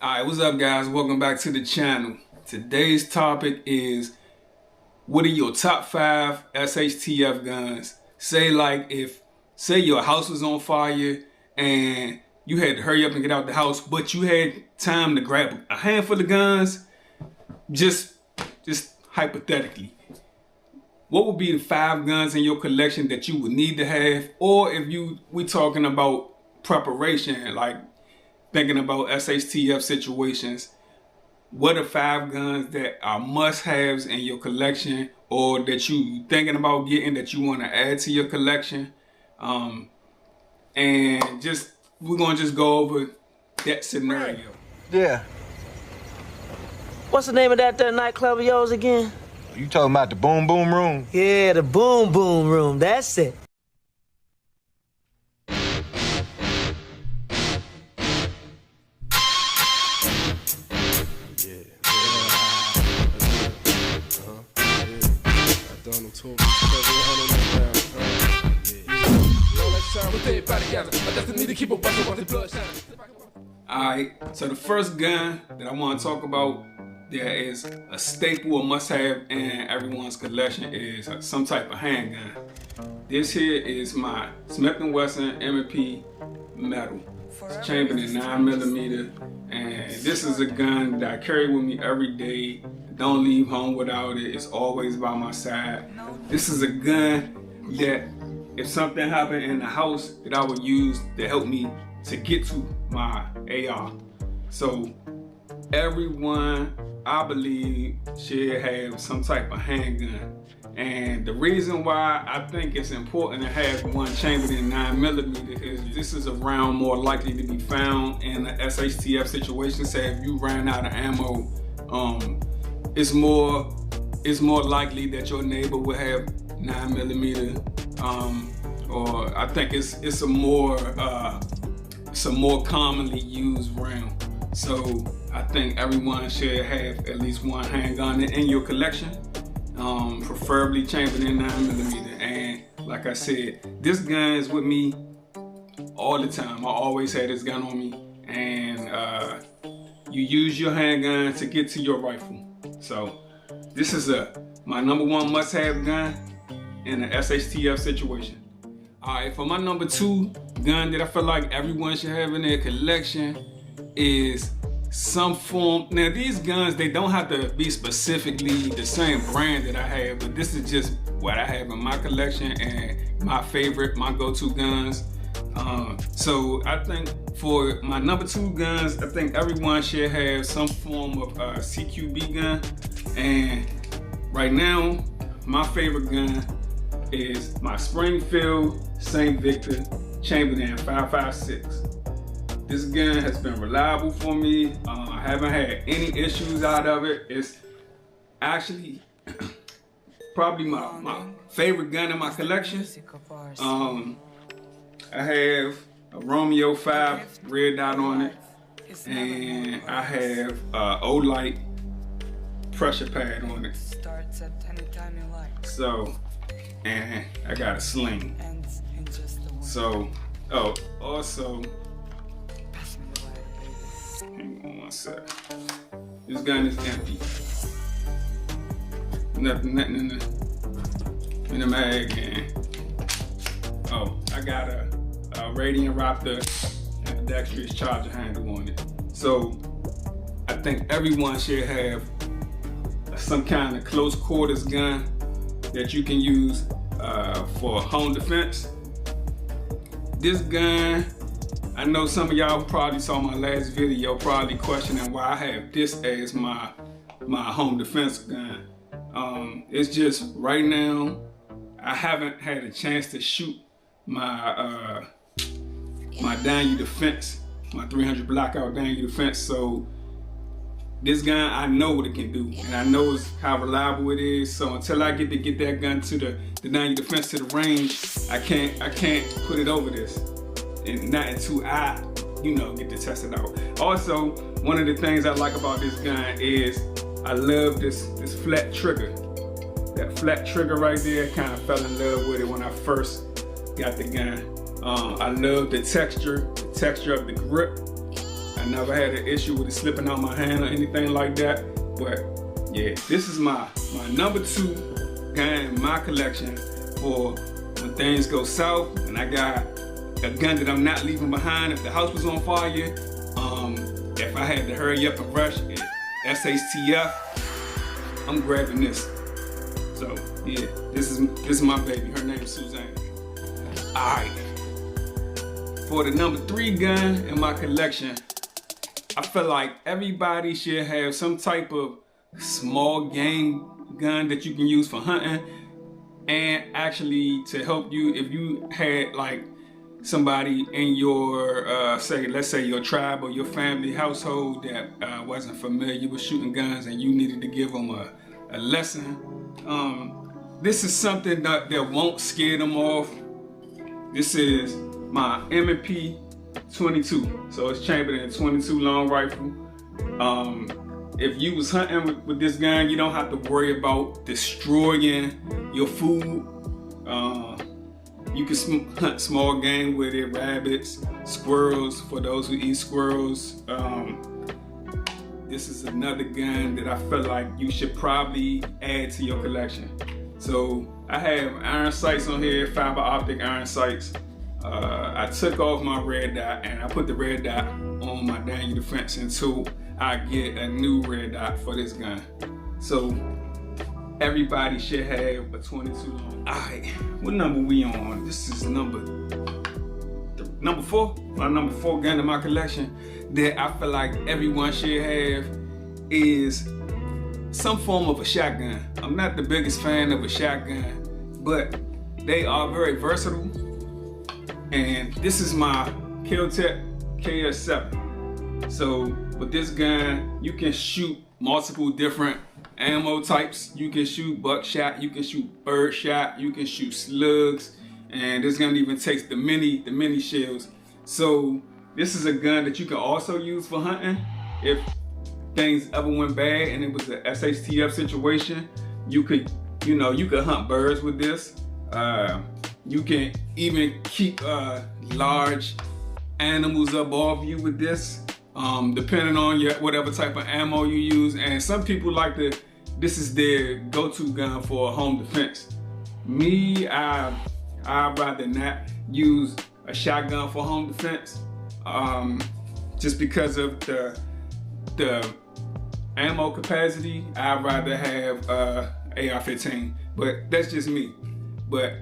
Alright, what's up guys? Welcome back to the channel. Today's topic is, what are your top 5 SHTF guns? Say your house was on fire and you had to hurry up and get out the house, but you had time to grab a handful of guns. Just hypothetically, what would be the 5 guns in your collection that you would need to have? Or if we talking about preparation, like thinking about SHTF situations, what are 5 guns that are must-haves in your collection, or that you thinking about getting that you want to add to your collection? And we're gonna just go over that scenario. Yeah. What's the name of that nightclub of yours again? You talking about the Boom Boom Room? Yeah, the Boom Boom Room. That's it. Alright, so the first gun that I want to talk about that is a staple or must-have in everyone's collection is some type of handgun. This here is my Smith & Wesson M&P metal. It's chambered in 9mm, and this is a gun that I carry with me every day. Don't leave home without it. It's always by my side. This is a gun that if something happened in the house that I would use to help me to get to my AR. So everyone, I believe, should have some type of handgun. And the reason why I think it's important to have one chambered in 9mm is this is a round more likely to be found in an SHTF situation. Say if you ran out of ammo, it's more likely that your neighbor will have 9mm, or I think it's a more commonly used round. So I think everyone should have at least one handgun in your collection, preferably chambered in 9mm. And like I said, this gun is with me all the time. I always had this gun on me, and you use your handgun to get to your rifle. So this is my number 1 must-have gun in an SHTF situation. Alright, for my number 2 gun that I feel like everyone should have in their collection is some form. Now these guns, they don't have to be specifically the same brand that I have, but this is just what I have in my collection and my favorite, my go-to guns. So I think for my number 2 guns, I think everyone should have some form of CQB gun. And right now, my favorite gun is my Springfield St. Victor chambered in 5.56. This gun has been reliable for me. I haven't had any issues out of it. It's actually probably my favorite gun in my collection. I have a Romeo 5 red dot on it, and I have Olight pressure pad on it. So, and I got a sling. So, also, hang on one sec. This gun is empty. Nothing in the mag, and I got a Radiant Raptor ambidextrous charger handle on it. So I think everyone should have some kind of close quarters gun that you can use for home defense. This gun, I know some of y'all probably saw my last video, probably questioning why I have this as my home defense gun. It's just right now I haven't had a chance to shoot my Daniel Defense, my 300 blackout Daniel Defense. So this gun, I know what it can do, and I know how reliable it is. So until I get that gun to the Daniel Defense to the range, I can't put it over this, and not until I, get to test it out. Also, one of the things I like about this gun is I love this flat trigger. That flat trigger right there, kind of fell in love with it when I first got the gun. I love the texture of the grip. I never had an issue with it slipping out my hand or anything like that. But yeah, this is my number 2 gun in my collection for when things go south and I got a gun that I'm not leaving behind. If the house was on fire, if I had to hurry up and rush, SHTF, I'm grabbing this. So yeah, this is my baby. Her name is Suzanne. Alright. For the number 3 gun in my collection, I feel like everybody should have some type of small game gun that you can use for hunting, and actually to help you if you had like somebody in your let's say your tribe or your family household that wasn't familiar with shooting guns and you needed to give them a lesson. This is something that won't scare them off. This is my M&P 22, so it's chambered in a 22 long rifle. If you was hunting with this gun, you don't have to worry about destroying your food. You can hunt small game with it, rabbits, squirrels, for those who eat squirrels. This is another gun that I feel like you should probably add to your collection. So I have iron sights on here, fiber optic iron sights. I took off my red dot and I put the red dot on my Daniel Defense until I get a new red dot for this gun. So everybody should have a 22 long. Alright, what number we on? This is number 4. My number 4 gun in my collection that I feel like everyone should have is some form of a shotgun. I'm not the biggest fan of a shotgun, but they are very versatile. And this is my Q-Tip KS7. So with this gun, you can shoot multiple different ammo types. You can shoot buckshot, you can shoot birdshot, you can shoot slugs, and this gun even takes the mini shells. So this is a gun that you can also use for hunting. If things ever went bad and it was a SHTF situation, you could hunt birds with this. You can even keep large animals up off you with this, depending on whatever type of ammo you use. And some people this is their go-to gun for home defense. Me, I'd rather not use a shotgun for home defense, just because of the ammo capacity. I'd rather have AR-15, but that's just me. But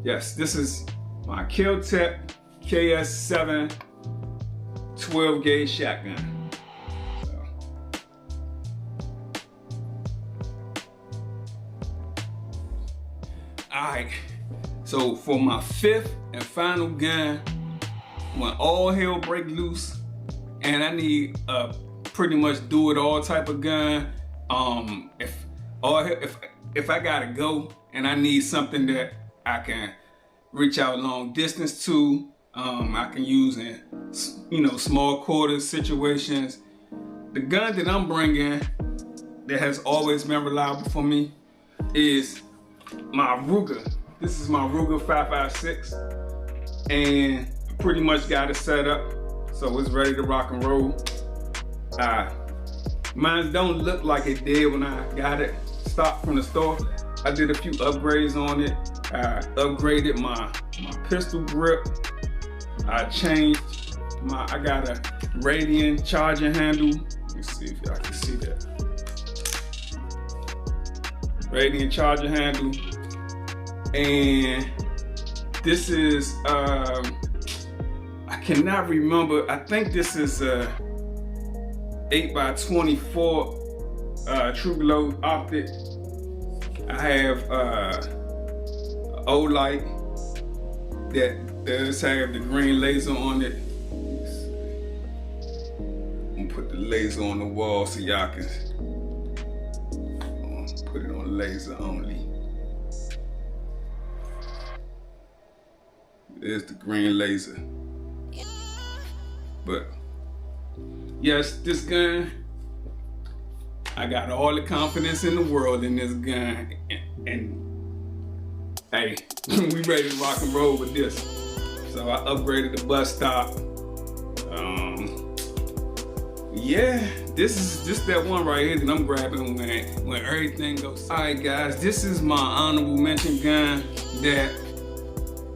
yes, this is my Q-Tip KS7 12 gauge shotgun. Alright, so for my 5th and final gun, when all hell break loose and I need a pretty much do it all type of gun, if I gotta go and I need something that I can reach out long distance to, I can use in small quarters situations. The gun that I'm bringing that has always been reliable for me is my Ruger. This is my Ruger 5.56, and I pretty much got it set up so it's ready to rock and roll. Mine don't look like it did when I got it stock from the store. I did a few upgrades on it. I upgraded my pistol grip. I changed I got a Radiant charging handle. Let me see if y'all can see that. Radiant charging handle. And this is, I cannot remember. I think this is a 8x24 True Glow optic. I have O-Light that does have the green laser on it. I'm gonna put the laser on the wall so y'all can put it on laser only. There's the green laser. But yes, this gun, I got all the confidence in the world in this gun, and hey, we ready to rock and roll with this. So I upgraded the butt stop. yeah, this is just that one right here that I'm grabbing when everything goes. All right, guys, this is my honorable mention gun that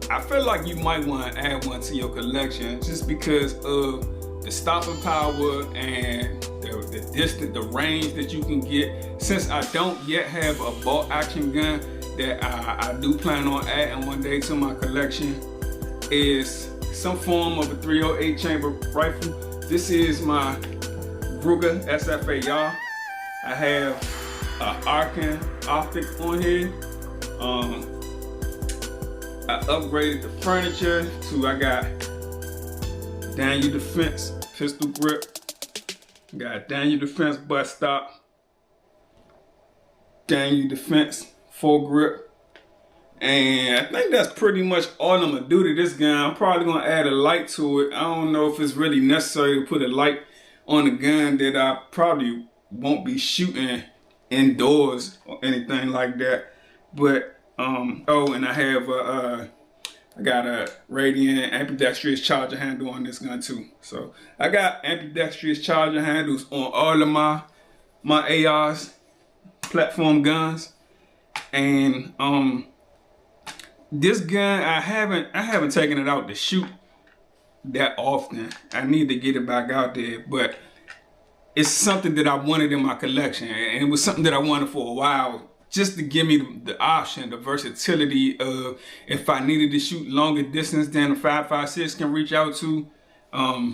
I feel like you might want to add one to your collection just because of the stopping power and the distance, the range that you can get. Since I don't yet have a bolt action gun that I do plan on adding one day to my collection, is some form of a 308 chamber rifle. This is my Ruger SFA, y'all. I have an Arcan optic on here. I upgraded the furniture to, I got Daniel Defense pistol grip, got Daniel Defense butt stop, Daniel Defense foregrip, and I think that's pretty much all I'm gonna do to this gun. I'm probably gonna add a light to it. I don't know if it's really necessary to put a light on a gun that I probably won't be shooting indoors or anything like that. But oh, and I have I got a Radiant ambidextrous charger handle on this gun too. So I got ambidextrous charger handles on all of my ARs, platform guns, and this gun I haven't taken it out to shoot that often. I need to get it back out there, but it's something that I wanted in my collection, and it was something that I wanted for a while, just to give me the option, the versatility of if I needed to shoot longer distance than a 5.56 can reach out to. I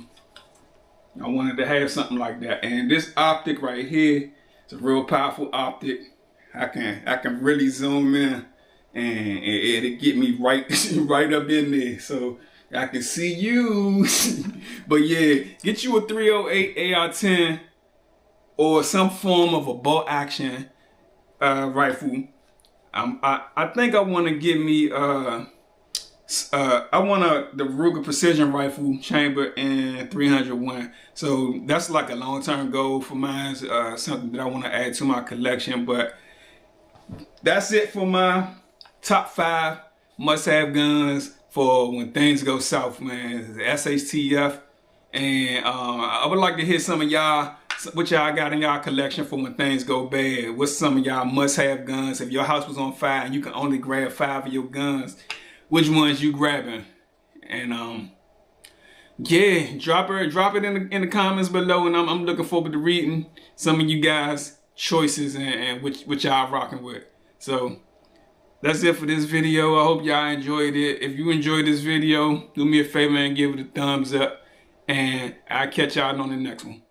wanted to have something like that, and this optic right here is a real powerful optic. I can really zoom in, and it'll get me right up in there, so I can see you. But yeah, get you a 308 AR-10 or some form of a bolt action rifle. I think I want to get me I want the Ruger precision rifle chamber in 301. So that's like a long-term goal for mine. Something that I want to add to my collection. But that's it for my top 5 must-have guns for when things go south, man. The SHTF. And I would like to hear some of y'all, what y'all got in y'all collection for when things go bad. What's some of y'all must-have guns? If your house was on fire and you can only grab 5 of your guns, which ones you grabbing? And yeah, drop it in the comments below, and I'm looking forward to reading some of you guys' choices and which y'all rocking with. So that's it for this video. I hope y'all enjoyed it. If you enjoyed this video, do me a favor and give it a thumbs up, and I'll catch y'all on the next one.